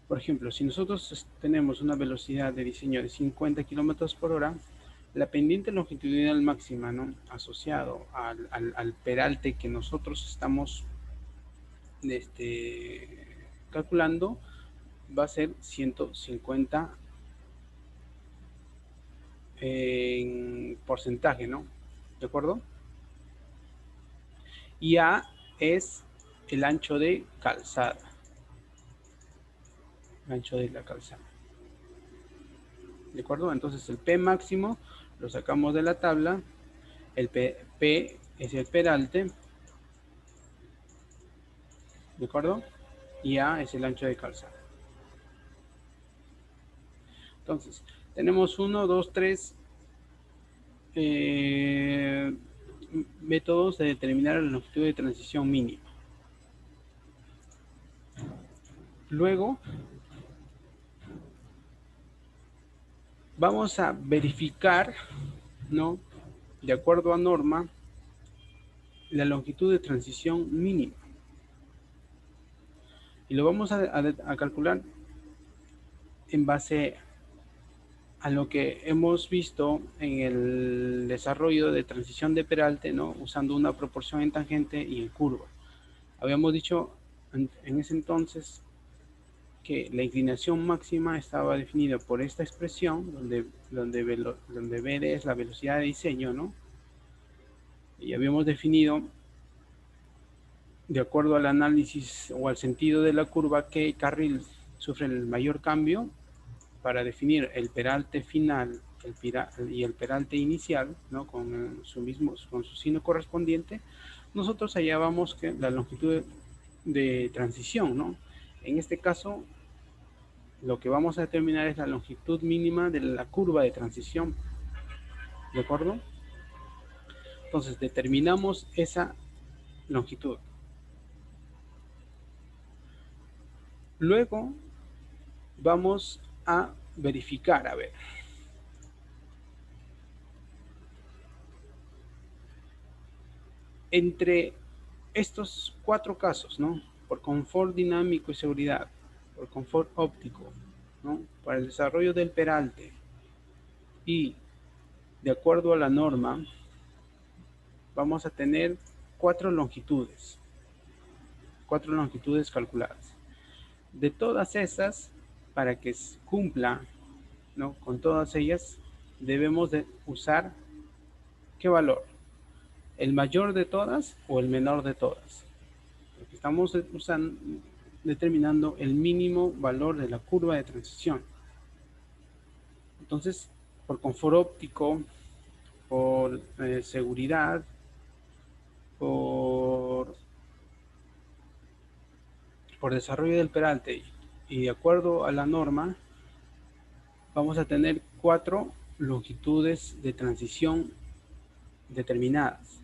por ejemplo, si nosotros tenemos una velocidad de diseño de 50 kilómetros por hora, la pendiente longitudinal máxima, ¿no?, asociado al peralte que nosotros estamos calculando, va a ser 150 en porcentaje, ¿no? ¿De acuerdo? Y A es el ancho de calzada. El ancho de la calzada. ¿De acuerdo? Entonces el P máximo lo sacamos de la tabla. El P es el peralte. ¿De acuerdo? Y A es el ancho de calzada. Entonces, tenemos 1, 2, 3 métodos de determinar la longitud de transición mínima. Luego, vamos a verificar, ¿no?, de acuerdo a norma, la longitud de transición mínima. Y lo vamos a calcular en base a lo que hemos visto en el desarrollo de transición de peralte, ¿no?, usando una proporción en tangente y en curva. Habíamos dicho en ese entonces que la inclinación máxima estaba definida por esta expresión, donde V es la velocidad de diseño, ¿no? Y habíamos definido, de acuerdo al análisis o al sentido de la curva, qué carril sufre el mayor cambio para definir el peralte final y el peralte inicial, ¿no?, con su signo correspondiente. Nosotros hallábamos que la longitud de transición, ¿no? En este caso, lo que vamos a determinar es la longitud mínima de la curva de transición. ¿De acuerdo? Entonces, determinamos esa longitud. Luego, vamos a verificar, a ver. Entre estos 4 casos, ¿no?, por confort dinámico y seguridad, por confort óptico, ¿no?, para el desarrollo del peralte y de acuerdo a la norma, vamos a tener 4 longitudes calculadas. De todas esas, para que cumpla, ¿no?, con todas ellas, debemos de usar ¿qué valor? ¿El mayor de todas o el menor de todas? Porque estamos determinando el mínimo valor de la curva de transición. Entonces, por confort óptico, por seguridad, por desarrollo del peralte y de acuerdo a la norma, vamos a tener 4 longitudes de transición determinadas.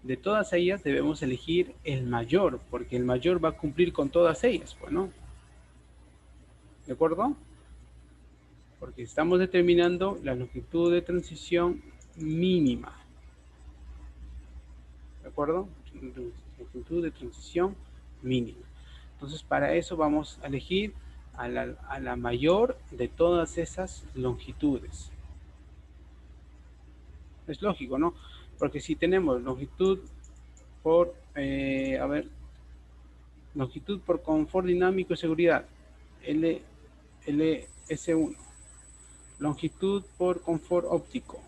De todas ellas debemos elegir el mayor, porque el mayor va a cumplir con todas ellas, pues, ¿no? ¿De acuerdo? Porque estamos determinando la longitud de transición mínima. ¿De acuerdo? Longitud de transición mínima. Entonces, para eso vamos a elegir a la mayor de todas esas longitudes. Es lógico, ¿no? Porque si tenemos longitud por, longitud por confort dinámico y seguridad, LS1. Longitud por confort óptico,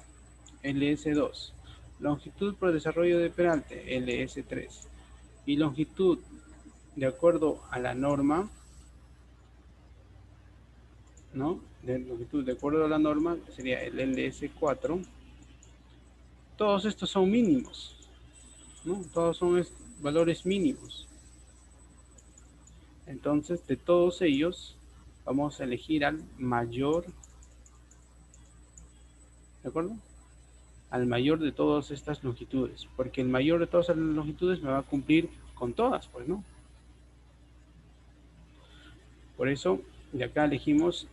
LS2. Longitud por desarrollo de peralte, LS3. Y longitud de acuerdo a la norma, ¿no? De longitud de acuerdo a la norma sería el LS4. Todos estos son mínimos, ¿no? Todos son valores mínimos. Entonces, de todos ellos, vamos a elegir al mayor, ¿de acuerdo? Al mayor de todas estas longitudes, porque el mayor de todas las longitudes me va a cumplir con todas, pues, ¿no? Por eso, de acá elegimos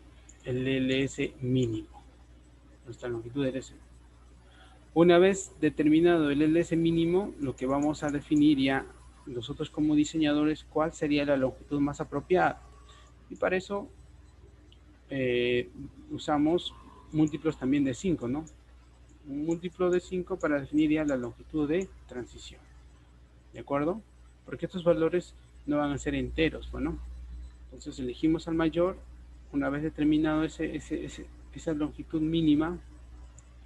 el LS mínimo, nuestra longitud LS. Una vez determinado el LS mínimo, lo que vamos a definir ya nosotros como diseñadores, cuál sería la longitud más apropiada. Y para eso usamos múltiplos también de 5, ¿no? Un múltiplo de 5 para definir ya la longitud de transición. ¿De acuerdo? Porque estos valores no van a ser enteros, ¿no? Entonces elegimos al mayor, una vez determinado esa longitud mínima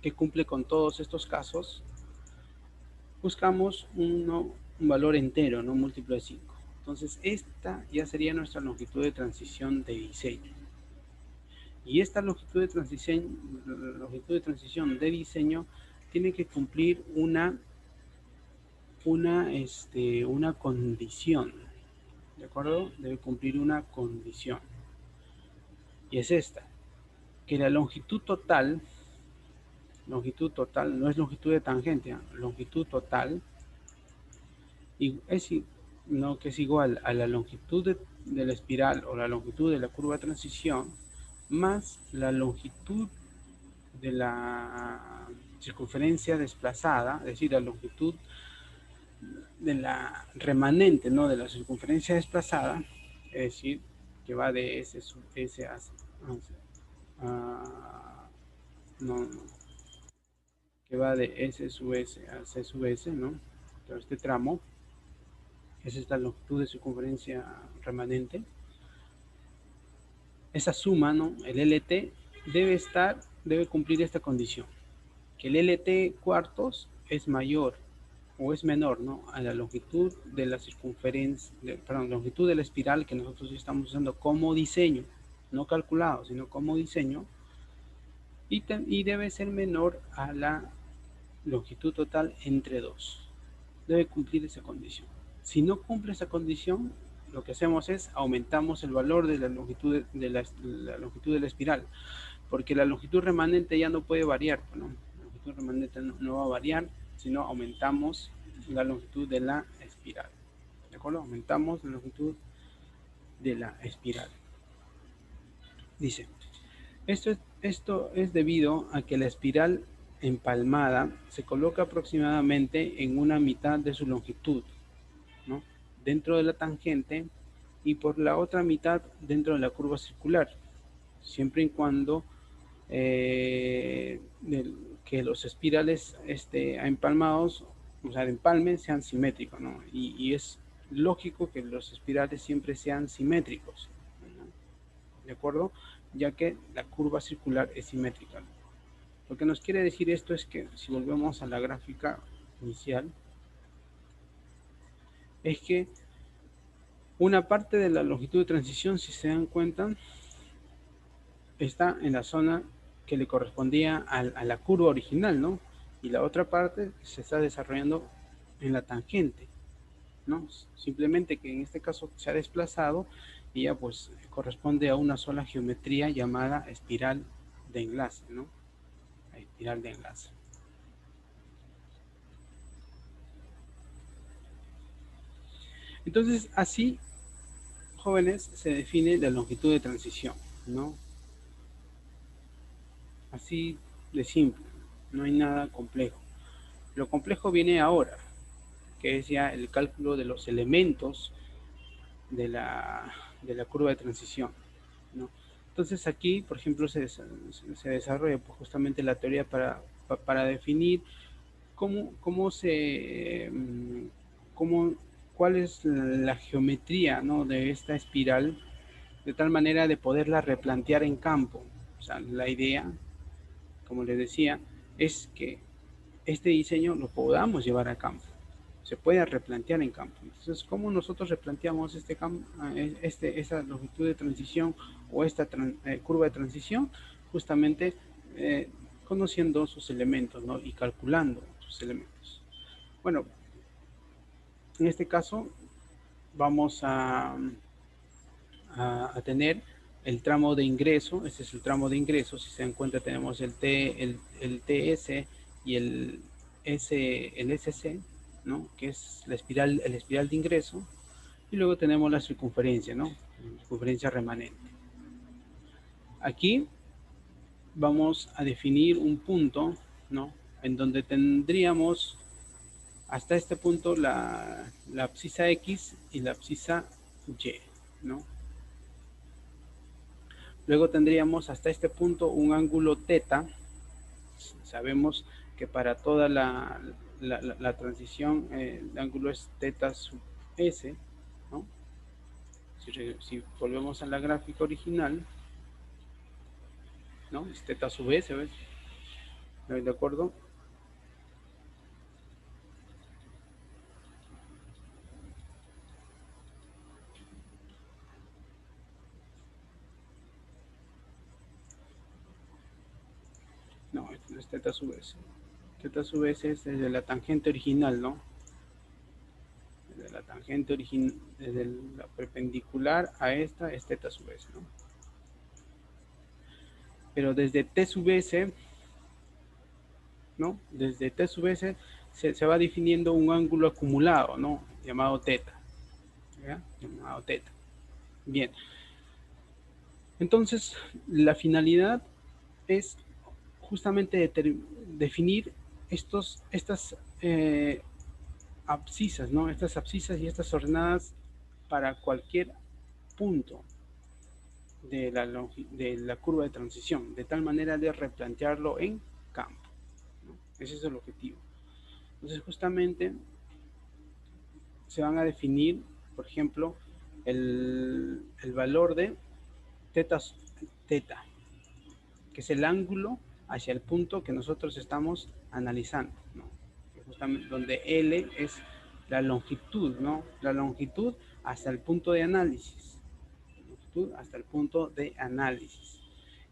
que cumple con todos estos casos, buscamos un valor entero, no múltiplo de 5. Entonces esta ya sería nuestra longitud de transición de diseño. Y esta longitud de transición de diseño tiene que cumplir una condición. ¿De acuerdo? Debe cumplir una condición. Y es esta. Que la longitud total no es longitud de tangente, longitud total, y que es igual a la longitud de la espiral o la longitud de la curva de transición más la longitud de la circunferencia desplazada, es decir, la longitud de la remanente, ¿no? De la circunferencia desplazada, es decir, que va de S sub S que va de S sub S a C sub S, ¿no? Entonces, este tramo es esta longitud de circunferencia remanente. Esa suma, ¿no? El LT debe cumplir esta condición, que el LT cuartos es mayor o es menor, ¿no? A la longitud de la circunferencia, longitud de la espiral que nosotros estamos usando como diseño, no calculado, sino como diseño, y debe ser menor a la longitud total entre 2. Debe cumplir esa condición. Si no cumple esa condición, lo que hacemos es aumentamos el valor de la longitud de la espiral, porque la longitud remanente ya no puede variar, ¿no? La longitud remanente no va a variar, sino aumentamos la longitud de la espiral. ¿De acuerdo? Aumentamos la longitud de la espiral. Dice, esto es debido a que la espiral empalmada se coloca aproximadamente en una mitad de su longitud, ¿no? Dentro de la tangente y por la otra mitad dentro de la curva circular, siempre y cuando que los espirales empalmados, o sea, de empalme sean simétricos, ¿no? Y es lógico que los espirales siempre sean simétricos, ¿no? ¿De acuerdo? Ya que la curva circular es simétrica. Lo que nos quiere decir esto es que si volvemos a la gráfica inicial, es que una parte de la longitud de transición, si se dan cuenta, está en la zona que le correspondía a la curva original, ¿no? Y la otra parte se está desarrollando en la tangente, ¿no? Simplemente que en este caso se ha desplazado y ya pues corresponde a una sola geometría llamada espiral de enlace, ¿no? Espiral de enlace. Entonces, así, jóvenes, se define la longitud de transición, ¿no? Así de simple, no hay nada complejo. Lo complejo viene ahora, que es ya el cálculo de los elementos de la curva de transición, ¿no? Entonces aquí, por ejemplo, se desarrolla pues, justamente la teoría para definir cuál es la geometría, ¿no? De esta espiral, de tal manera de poderla replantear en campo. O sea, la idea, como les decía, es que este diseño lo podamos llevar a campo, se puede replantear en campo. Entonces, ¿cómo nosotros replanteamos esa longitud de transición o esta curva de transición? Justamente conociendo sus elementos, ¿no? Y calculando sus elementos. Bueno, en este caso vamos a tener el tramo de ingreso. Este es el tramo de ingreso. Si se dan cuenta, tenemos el TS y el SC, ¿no? Que es el espiral de ingreso. Y luego tenemos la circunferencia, ¿no? La circunferencia remanente. Aquí vamos a definir un punto, ¿no? En donde tendríamos hasta este punto la abscisa X y la abscisa Y, ¿no? Luego tendríamos hasta este punto un ángulo θ. Sabemos que para toda la transición el ángulo es θ sub S, ¿no? Si volvemos a la gráfica original, ¿no? Es θ sub S, ¿ves? ¿De acuerdo? No, esto no es θ sub S. θ sub S es desde la tangente original, ¿no? Desde la tangente original, desde la perpendicular a esta es θ sub S, ¿no? Pero desde T sub S, ¿no? Desde T sub S se va definiendo un ángulo acumulado, ¿no? Llamado θ. ¿Ya? Llamado θ. Bien. Entonces, la finalidad es justamente definir estas abscisas, ¿no? Estas abscisas y estas ordenadas para cualquier punto de la curva de transición, de tal manera de replantearlo en campo, ¿no? Ese es el objetivo. Entonces, justamente se van a definir, por ejemplo, el valor de θ, que es el ángulo hacia el punto que nosotros estamos analizando, ¿no? Justamente donde L es la longitud, ¿no? La longitud hasta el punto de análisis. Hasta el punto de análisis.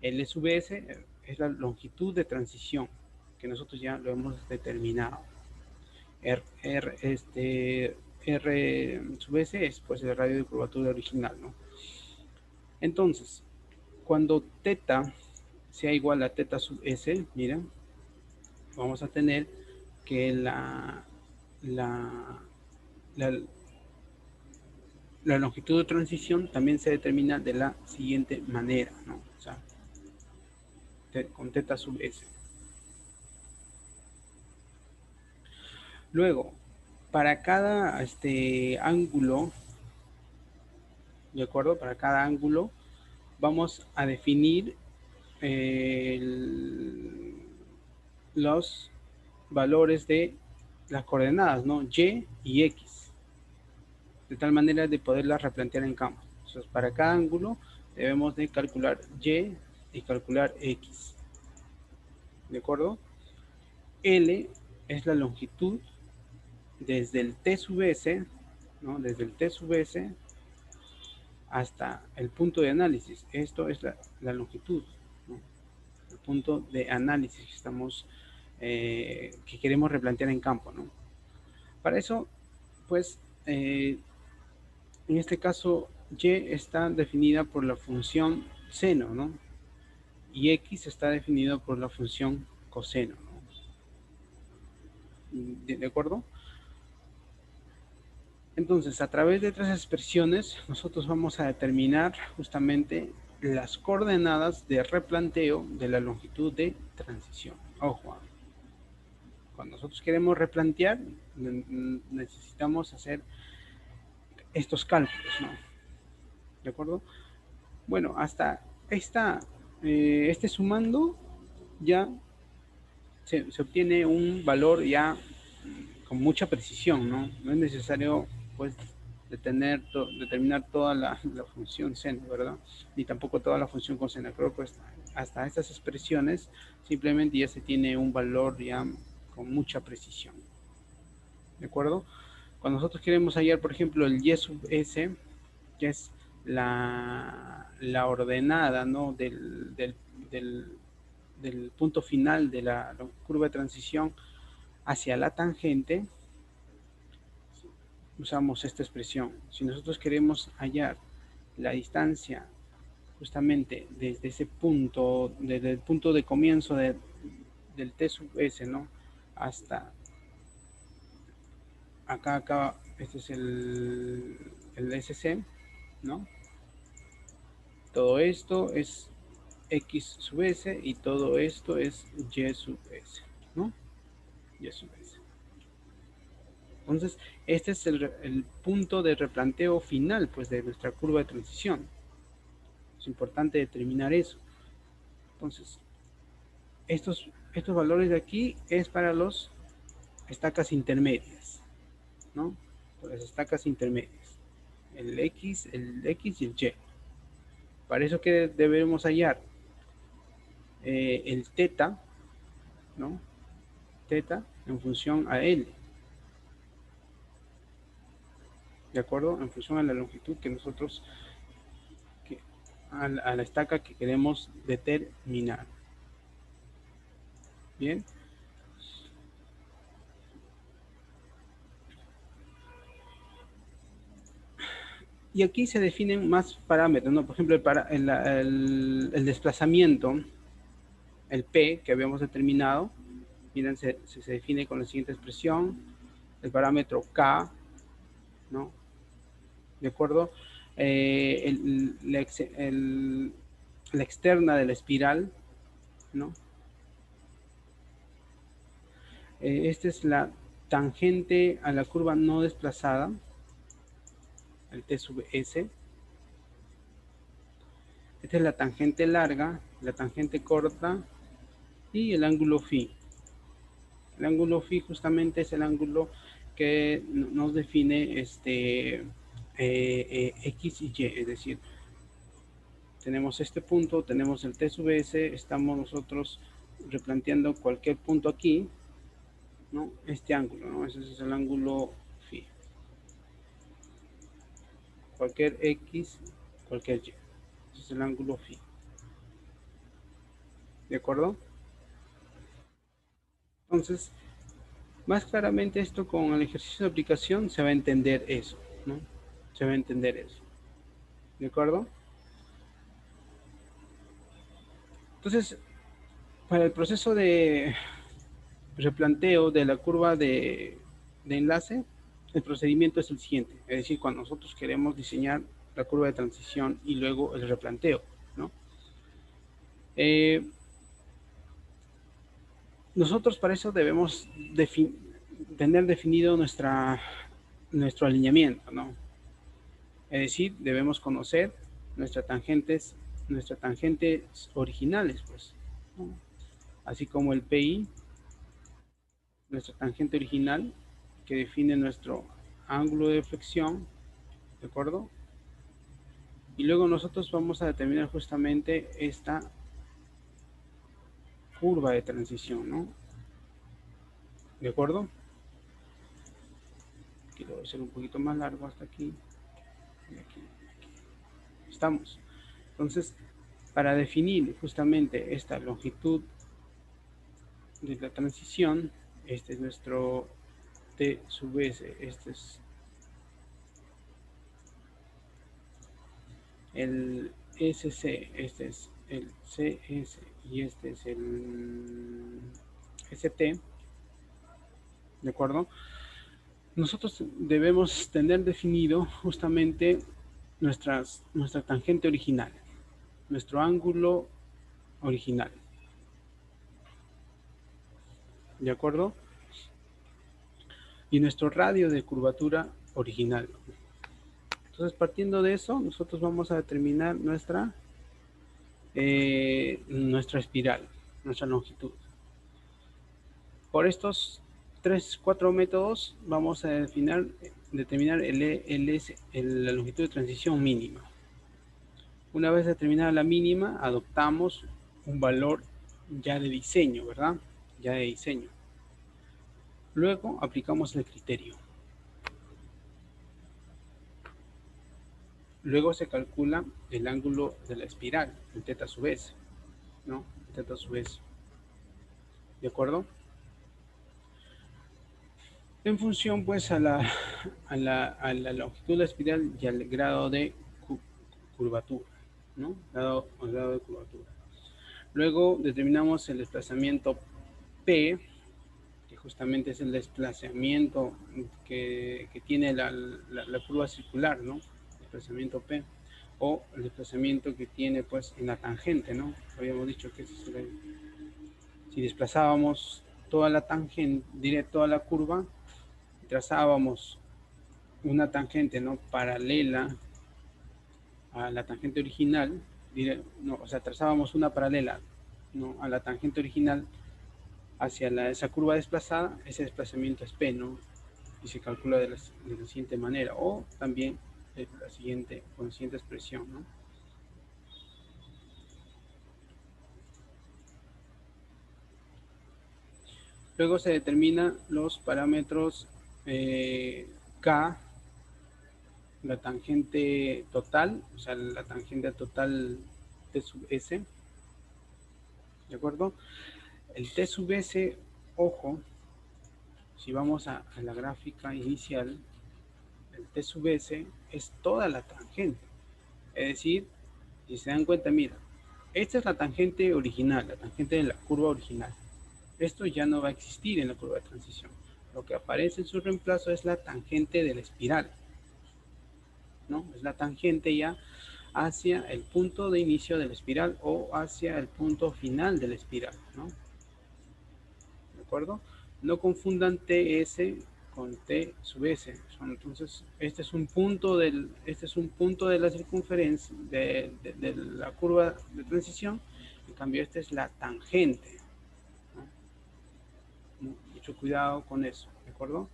L sub S es la longitud de transición, que nosotros ya lo hemos determinado. R sub S es pues el radio de curvatura original, ¿no? Entonces, cuando θ sea igual a θ sub S, miren, vamos a tener que la longitud de transición también se determina de la siguiente manera, ¿no? O sea, con θ sub S. Luego, para cada ángulo, ¿de acuerdo? Para cada ángulo vamos a definir los valores de las coordenadas, ¿no? Y y X, de tal manera de poderlas replantear en campo. Entonces, para cada ángulo debemos de calcular Y y calcular X, ¿de acuerdo? L es la longitud desde el T sub S, ¿no? Desde el T sub S hasta el punto de análisis. Esto es la longitud, ¿no? El punto de análisis que estamos, que queremos replantear en campo, ¿no? Para eso, pues, en este caso, Y está definida por la función seno, ¿no? Y X está definido por la función coseno, ¿no? ¿De acuerdo? Entonces, a través de otras expresiones, nosotros vamos a determinar justamente las coordenadas de replanteo de la longitud de transición. Ojo, cuando nosotros queremos replantear, necesitamos hacer estos cálculos, ¿no? ¿De acuerdo? Bueno, hasta este sumando ya se obtiene un valor ya con mucha precisión, ¿no? No es necesario, pues, determinar toda la función seno, ¿verdad? Ni tampoco toda la función coseno. Creo que pues, hasta estas expresiones simplemente ya se tiene un valor ya con mucha precisión. ¿De acuerdo? Cuando nosotros queremos hallar, por ejemplo, el Y sub S, que es la ordenada, ¿no? del punto final de la curva de transición hacia la tangente, usamos esta expresión. Si nosotros queremos hallar la distancia justamente desde ese punto, desde el punto de comienzo del T sub S, ¿no? Hasta acá, este es el SC, ¿no? Todo esto es X sub S y todo esto es Y sub S, ¿no? Y sub S. Entonces, este es el punto de replanteo final, pues, de nuestra curva de transición. Es importante determinar eso. Entonces, estos valores de aquí es para las estacas intermedias, ¿no? Las estacas intermedias. El X y el Y. Para eso que debemos hallar el teta, ¿no? Teta en función a L. ¿De acuerdo? En función a la longitud que nosotros, a la estaca que queremos determinar. Bien. Y aquí se definen más parámetros, ¿no? Por ejemplo, el desplazamiento, el P que habíamos determinado, miren, se define con la siguiente expresión, el parámetro K, ¿no? ¿De acuerdo? La externa de la espiral, ¿no? Esta es la tangente a la curva no desplazada, el T sub S. Esta es la tangente larga, la tangente corta y el ángulo phi. El ángulo phi justamente es el ángulo que nos define X y Y, es decir, tenemos este punto, tenemos el T sub S, estamos nosotros replanteando cualquier punto aquí, ¿no? Este ángulo, ¿no? Ese es el ángulo phi. Cualquier X, cualquier Y. Ese es el ángulo phi. ¿De acuerdo? Entonces, más claramente esto con el ejercicio de aplicación se va a entender eso, ¿no? Se va a entender eso. ¿De acuerdo? Entonces, para el proceso de replanteo de la curva de enlace, el procedimiento es el siguiente. Es decir, cuando nosotros queremos diseñar la curva de transición y luego el replanteo, ¿no? Nosotros para eso debemos tener definido nuestro alineamiento, ¿no? Es decir, debemos conocer nuestras tangentes originales, pues, ¿no? Así como el PI, nuestra tangente original, que define nuestro ángulo de flexión, ¿de acuerdo? Y luego nosotros vamos a determinar justamente esta curva de transición, ¿no? ¿De acuerdo? Aquí lo voy a hacer un poquito más largo hasta aquí. Y aquí. Estamos. Entonces, para definir justamente esta longitud de la transición, este es nuestro T sub S, este es el SC, este es el CS y este es el ST, ¿de acuerdo? Nosotros debemos tener definido justamente nuestra tangente original, nuestro ángulo original, ¿de acuerdo? Y nuestro radio de curvatura original. Entonces, partiendo de eso, nosotros vamos a determinar nuestra espiral, nuestra longitud. Por estos 4 métodos vamos a determinar la longitud de transición mínima. Una vez determinada la mínima, adoptamos un valor ya de diseño, ¿verdad? Ya de diseño. Luego aplicamos el criterio. Luego se calcula el ángulo de la espiral, el teta sub s, ¿no? El teta sub s. ¿De acuerdo? En función, pues, a la longitud de la espiral y al grado de curvatura, ¿no? Grado de curvatura. Luego determinamos el desplazamiento P, que justamente es el desplazamiento que tiene la curva circular, ¿no? Desplazamiento P, o el desplazamiento que tiene pues en la tangente, ¿no? Habíamos dicho que si desplazábamos toda la tangente, toda la curva, trazábamos una tangente, ¿no? Paralela a la tangente original, o sea, trazábamos una paralela, ¿no? A la tangente original hacia esa curva desplazada, ese desplazamiento es P, ¿no? Y se calcula de la siguiente manera, o también con la siguiente expresión, ¿no? Luego se determinan los parámetros K, la tangente total, o sea, la tangente total T sub S, ¿de acuerdo? El T sub S, ojo, si vamos a la gráfica inicial, el T sub S es toda la tangente. Es decir, si se dan cuenta, mira, esta es la tangente original, la tangente de la curva original. Esto ya no va a existir en la curva de transición. Lo que aparece en su reemplazo es la tangente de la espiral, ¿no? Es la tangente ya hacia el punto de inicio de la espiral o hacia el punto final de la espiral, ¿no? ¿De acuerdo? No confundan TS con T sub S. Entonces, este es un punto de la circunferencia de la curva de transición. En cambio, esta es la tangente, ¿no? Mucho cuidado con eso, ¿de acuerdo?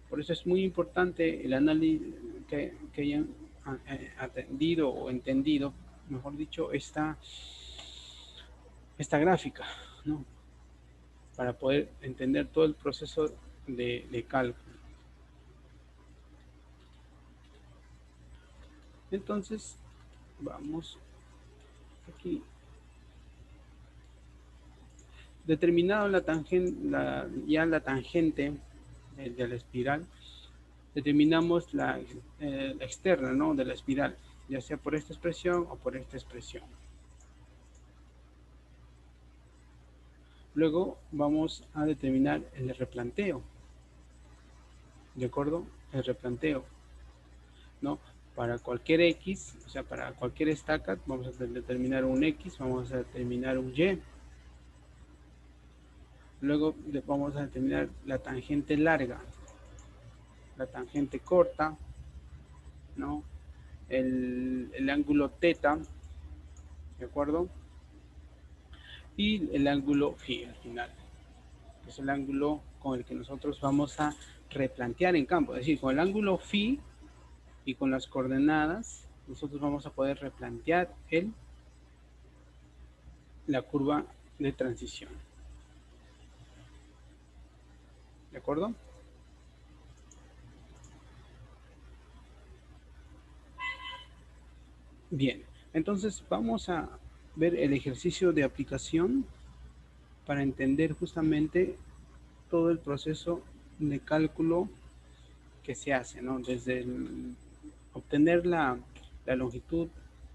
Por eso es muy importante el análisis que hayan atendido o entendido, mejor dicho, esta gráfica, ¿no? Para poder entender todo el proceso de cálculo. Entonces, vamos aquí. Determinado la tangente de la espiral, determinamos la externa, ¿no? De la espiral, ya sea por esta expresión o por esta expresión. Luego vamos a determinar el replanteo, ¿de acuerdo? El replanteo, ¿no? Para cualquier X, o sea, para cualquier estaca, vamos a determinar un X, vamos a determinar un Y. Luego vamos a determinar la tangente larga, la tangente corta, ¿no? El ángulo teta, ¿de acuerdo? Y el ángulo phi al final, que es el ángulo con el que nosotros vamos a replantear en campo. Es decir, con el ángulo phi y con las coordenadas, nosotros vamos a poder replantear la curva de transición. ¿De acuerdo? Bien, entonces vamos a ver el ejercicio de aplicación para entender justamente todo el proceso de cálculo que se hace, ¿no? Desde obtener la longitud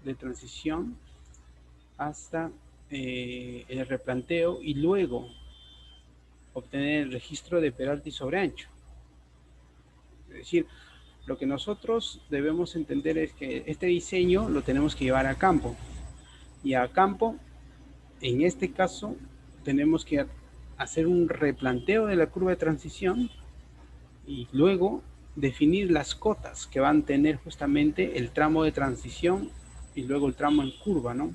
de transición hasta el replanteo y luego obtener el registro de Peralta y sobreancho. Es decir, lo que nosotros debemos entender es que este diseño lo tenemos que llevar a campo. Y a campo, en este caso, tenemos que hacer un replanteo de la curva de transición y luego definir las cotas que van a tener justamente el tramo de transición y luego el tramo en curva, ¿no?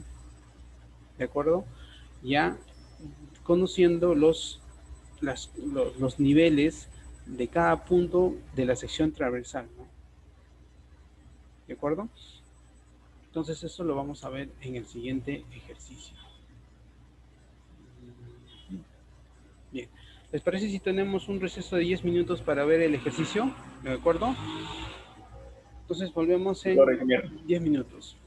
¿De acuerdo? Ya conociendo los niveles de cada punto de la sección transversal, ¿no? ¿De acuerdo? Entonces eso lo vamos a ver en el siguiente ejercicio. Bien, ¿les parece si tenemos un receso de 10 minutos para ver el ejercicio? ¿De acuerdo? Entonces volvemos en 10 minutos.